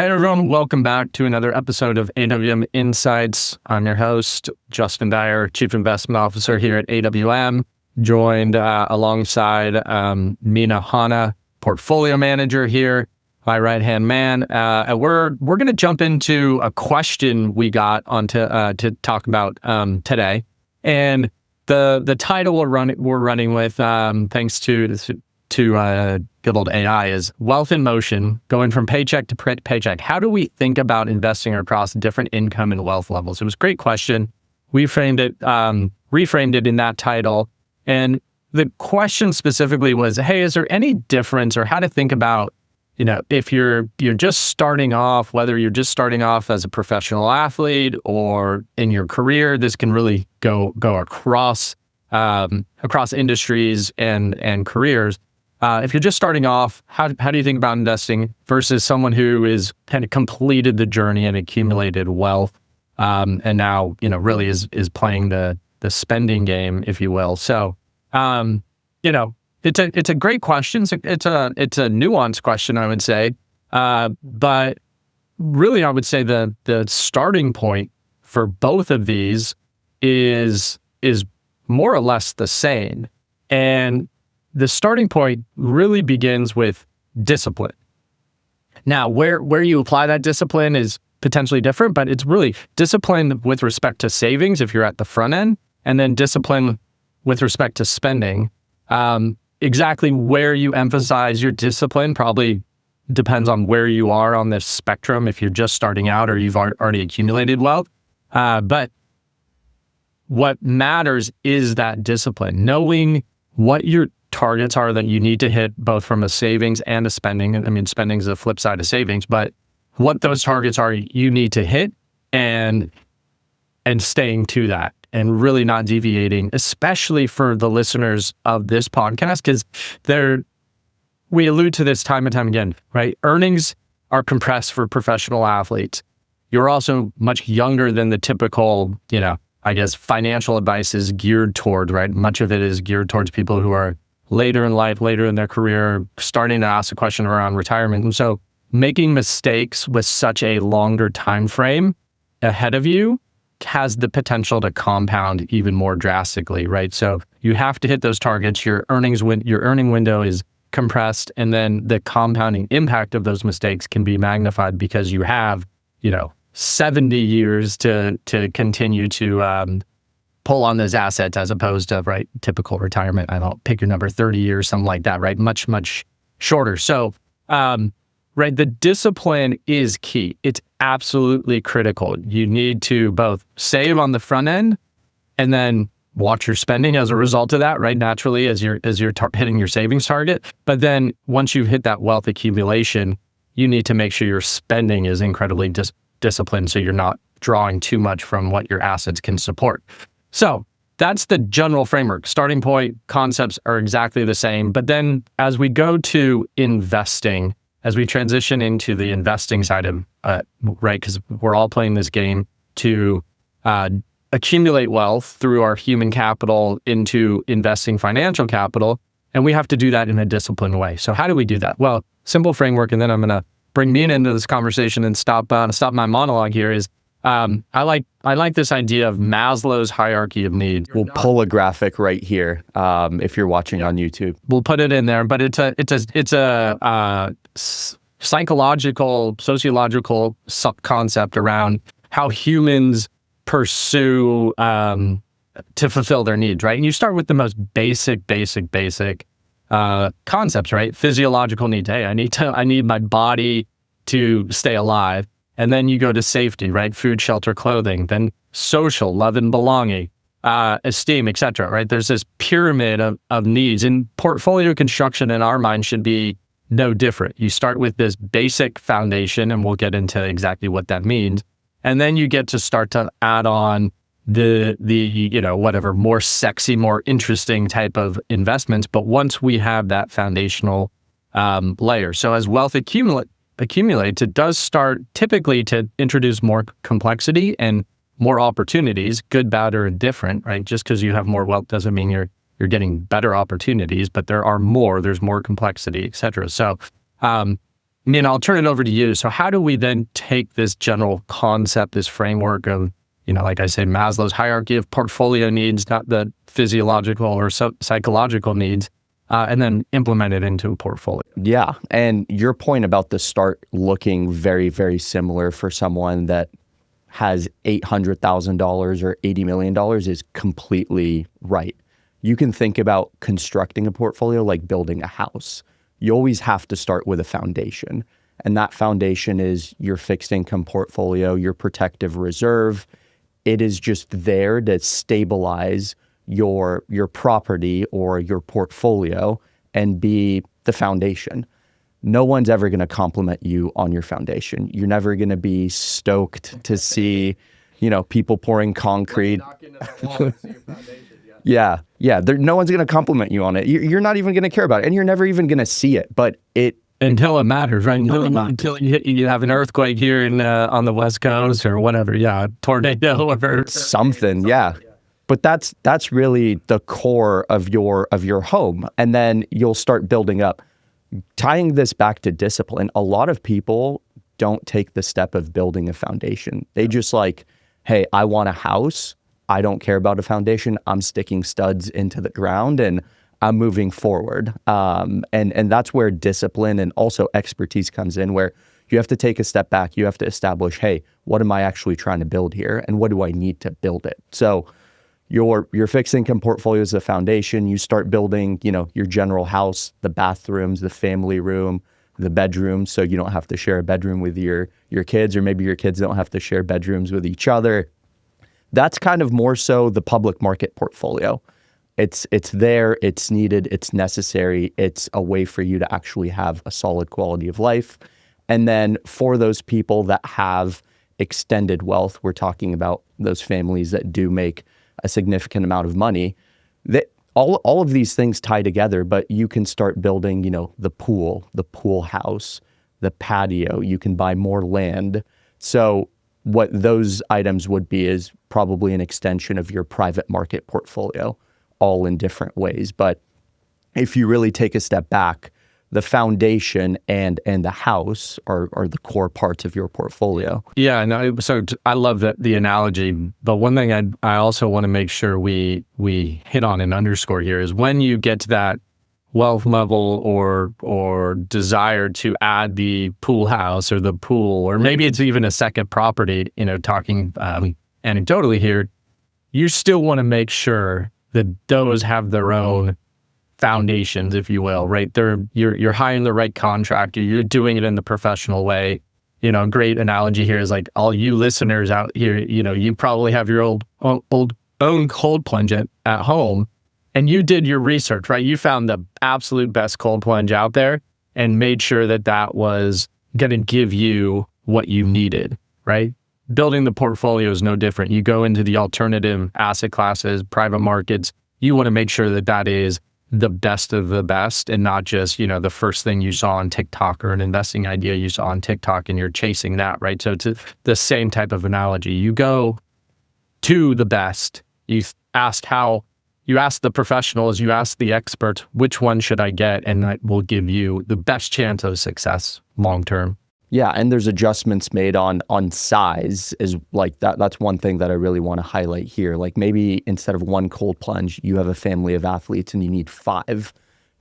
Hey everyone, welcome back to another episode of AWM Insights. I'm your host, Justin Dyer, Chief Investment Officer here at AWM, joined alongside Mena, Hanna, Portfolio Manager here, my right-hand man. And we're going to jump into a question we got to talk about today. And the title we're running with, thanks to good old AI, is Wealth in Motion, going from paycheck to paycheck. How do we think about investing across different income and wealth levels? It was a great question. We reframed it in that title. And the question specifically was, hey, is there any difference, or how to think about, if you're just starting off, whether you're just starting off as a professional athlete or in your career, this can really go across industries and careers. If you're just starting off, how do you think about investing versus someone who is kind of completed the journey and accumulated wealth, and now really is playing the spending game, if you will? So, it's a great question. It's a nuanced question, I would say, but really, I would say the starting point for both of these is more or less the same, and the starting point really begins with discipline. Now, where you apply that discipline is potentially different, but it's really discipline with respect to savings if you're at the front end, and then discipline with respect to spending. Exactly where you emphasize your discipline probably depends on where you are on this spectrum, if you're just starting out or you've already accumulated wealth. But what matters is that discipline, knowing what your targets are that you need to hit, both from a savings and a spending. I mean, spending is the flip side of savings, but what those targets are you need to hit, and staying to that and really not deviating, especially for the listeners of this podcast, because we allude to this time and time again, right? Earnings are compressed for professional athletes. You're also much younger than the typical, I guess financial advice is geared toward, right? Much of it is geared towards people who are later in life, later in their career, starting to ask a question around retirement. And so making mistakes with such a longer time frame ahead of you has the potential to compound even more drastically, right? So you have to hit those targets. Your earning window is compressed, and then the compounding impact of those mistakes can be magnified because you have, 70 years to continue to pull on those assets, as opposed to, right, typical retirement. I don't pick your number, 30 years, something like that, right? Much, much shorter. So, right, the discipline is key. It's absolutely critical. You need to both save on the front end and then watch your spending as a result of that, right? Naturally, as you're hitting your savings target. But then once you've hit that wealth accumulation, you need to make sure your spending is incredibly disciplined, so you're not drawing too much from what your assets can support. So that's the general framework. Starting point, concepts are exactly the same. But then as we go to investing, as we transition into the investing side of, right, because we're all playing this game to accumulate wealth through our human capital into investing financial capital, and we have to do that in a disciplined way. So how do we do that? Well, simple framework, and then I'm going to bring Mena into this conversation and stop my monologue here, is I like this idea of Maslow's hierarchy of needs. We'll pull a graphic right here if you're watching on YouTube. We'll put it in there, but it's a sociological concept around how humans pursue to fulfill their needs, right? And you start with the most basic concepts, right? Physiological needs. Hey, I need my body to stay alive. And then you go to safety, right? Food, shelter, clothing. Then social, love and belonging, esteem, etc. Right? There's this pyramid of needs, and portfolio construction in our mind should be no different. You start with this basic foundation, and we'll get into exactly what that means. And then you get to start to add on the whatever more sexy, more interesting type of investments. But once we have that foundational layer, so as wealth accumulates, it does start typically to introduce more complexity and more opportunities, good, bad, or indifferent, right? Just because you have more wealth doesn't mean you're getting better opportunities, but there's more complexity, et cetera. So Nina, I'll turn it over to you. So how do we then take this general concept, this framework of, like I say, Maslow's hierarchy of portfolio needs, not the physiological or psychological needs, and then implement it into a portfolio? Yeah. And your point about the start looking very, very similar for someone that has $800,000 or $80 million is completely right. You can think about constructing a portfolio like building a house. You always have to start with a foundation. And that foundation is your fixed income portfolio, your protective reserve. It is just there to stabilize your property or your portfolio and be the foundation. No one's ever going to compliment you on your foundation. You're never going to be stoked to see, people pouring concrete. Yeah. No one's going to compliment you on it. You're not even going to care about it, and you're never even going to see it. But until it matters, right? Until you have an earthquake here on the West Coast or whatever. Yeah, tornado or something. Yeah. But that's really the core of your home, and then you'll start building up. Tying this back to discipline, a lot of people don't take the step of building a foundation. They just hey, I want a house. I don't care about a foundation. I'm sticking studs into the ground and I'm moving forward. And that's where discipline and also expertise comes in, where you have to take a step back. You have to establish, hey, what am I actually trying to build here? And what do I need to build it? So your fixed income portfolio is the foundation. You start building, your general house, the bathrooms, the family room, the bedroom, so you don't have to share a bedroom with your kids, or maybe your kids don't have to share bedrooms with each other. That's kind of more so the public market portfolio. It's there, it's needed, it's necessary. It's a way for you to actually have a solid quality of life. And then for those people that have extended wealth, we're talking about those families that do make a significant amount of money, that all of these things tie together, but you can start building, the pool house, the patio. You can buy more land. So what those items would be is probably an extension of your private market portfolio, all in different ways. But if you really take a step back, the foundation and the house are the core parts of your portfolio. Yeah, no, so I love the analogy, but one thing I also want to make sure we hit on and underscore here is when you get to that wealth level or desire to add the pool house or the pool, or maybe it's even a second property, talking anecdotally here, you still want to make sure that those have their own foundations, if you will, right? You're hiring the right contractor. You're doing it in the professional way. Great analogy here is all you listeners out here, you probably have your own cold plunge at home, and you did your research, right? You found the absolute best cold plunge out there and made sure that was going to give you what you needed, right? Building the portfolio is no different. You go into the alternative asset classes, private markets, you want to make sure that is the best of the best, and not just, the first thing you saw on TikTok or an investing idea you saw on TikTok and you're chasing that, right? So it's the same type of analogy. You go to the best. You ask the professionals, you ask the experts, which one should I get? And that will give you the best chance of success long-term. Yeah, and there's adjustments made on size is that. That's one thing that I really want to highlight here. Maybe instead of one cold plunge, you have a family of athletes and you need 5.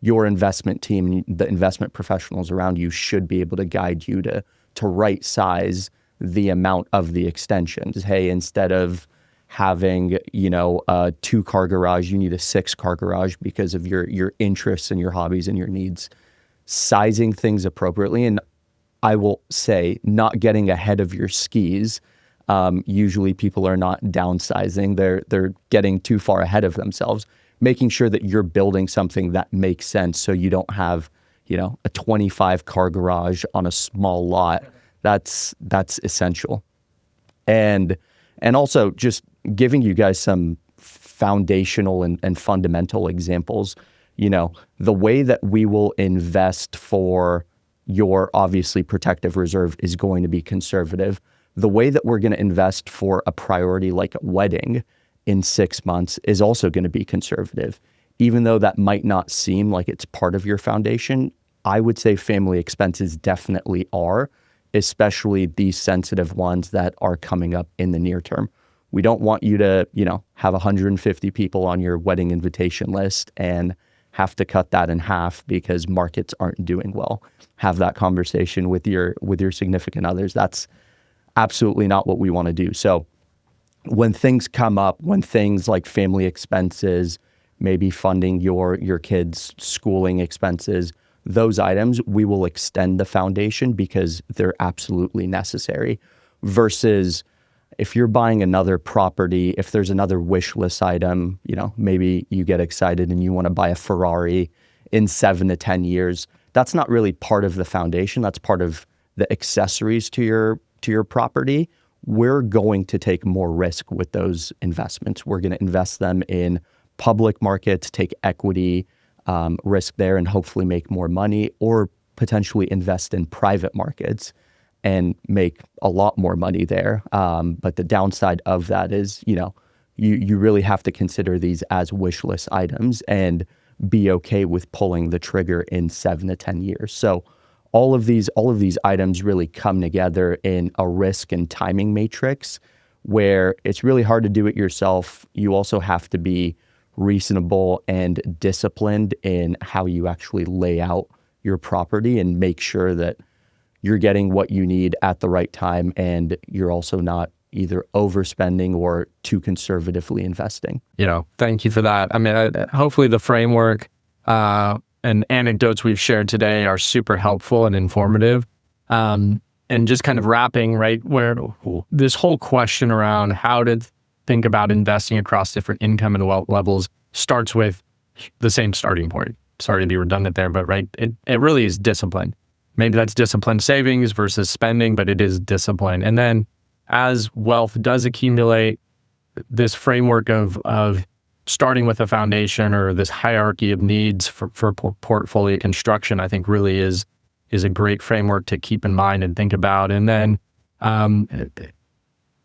Your investment team, the investment professionals around you, should be able to guide you to right size the amount of the extensions. Hey, instead of having, a 2-car garage, you need a 6-car garage because of your interests and your hobbies and your needs. Sizing things appropriately, and I will say, not getting ahead of your skis. Usually people are not downsizing. They're getting too far ahead of themselves, making sure that you're building something that makes sense so you don't have, a 25-car garage on a small lot. That's essential. And also just giving you guys some foundational and fundamental examples, the way that we will invest for your obviously protective reserve is going to be conservative. The way that we're going to invest for a priority like a wedding in 6 months is also going to be conservative. Even though that might not seem like it's part of your foundation, I would say family expenses definitely are, especially these sensitive ones that are coming up in the near term. We don't want you to, have 150 people on your wedding invitation list and have to cut that in half because markets aren't doing well. Have that conversation with your significant others. That's absolutely not what we want to do. So when things come up, when things like family expenses, maybe funding your kids' schooling expenses, those items, we will extend the foundation because they're absolutely necessary. Versus if you're buying another property, if there's another wish list item, maybe you get excited and you want to buy a Ferrari in 7 to 10 years. That's not really part of the foundation. That's part of the accessories to your property. We're going to take more risk with those investments. We're going to invest them in public markets, take equity risk there, and hopefully make more money, or potentially invest in private markets and make a lot more money there. But the downside of that is, you really have to consider these as wish list items and be okay with pulling the trigger in 7 to 10 years. So all of these items really come together in a risk and timing matrix where it's really hard to do it yourself. You also have to be reasonable and disciplined in how you actually lay out your property and make sure that you're getting what you need at the right time, and you're also not either overspending or too conservatively investing. Thank you for that. I mean, hopefully the framework and anecdotes we've shared today are super helpful and informative. And just kind of wrapping, right, where this whole question around how to think about investing across different income and wealth levels starts with the same starting point. Sorry to be redundant there, but right, it really is discipline. Maybe that's disciplined savings versus spending, but it is discipline. And then as wealth does accumulate, this framework of starting with a foundation or this hierarchy of needs for portfolio construction, I think really is a great framework to keep in mind and think about. And then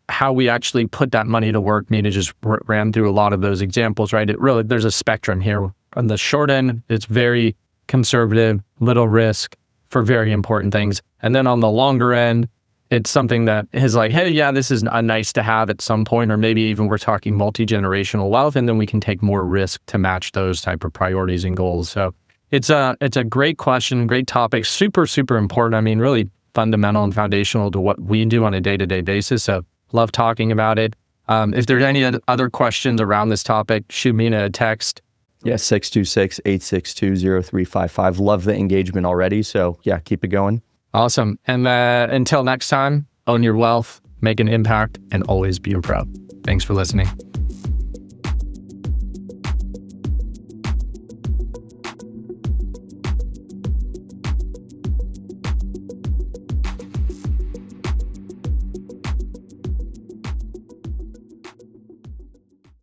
how we actually put that money to work. Mena just ran through a lot of those examples, right? There's a spectrum here. On the short end, it's very conservative, little risk for very important things. And then on the longer end, it's something that is like, hey, yeah, this is a nice to have at some point, or maybe even we're talking multi-generational wealth, and then we can take more risk to match those type of priorities and goals. So it's a great question, great topic, super, super important. I mean, really fundamental and foundational to what we do on a day-to-day basis. So love talking about it. If there's any other questions around this topic, shoot Mena a text. Yeah, 626-862-0355. Love the engagement already. So yeah, keep it going. Awesome. And until next time, own your wealth, make an impact, and always be proud. Thanks for listening.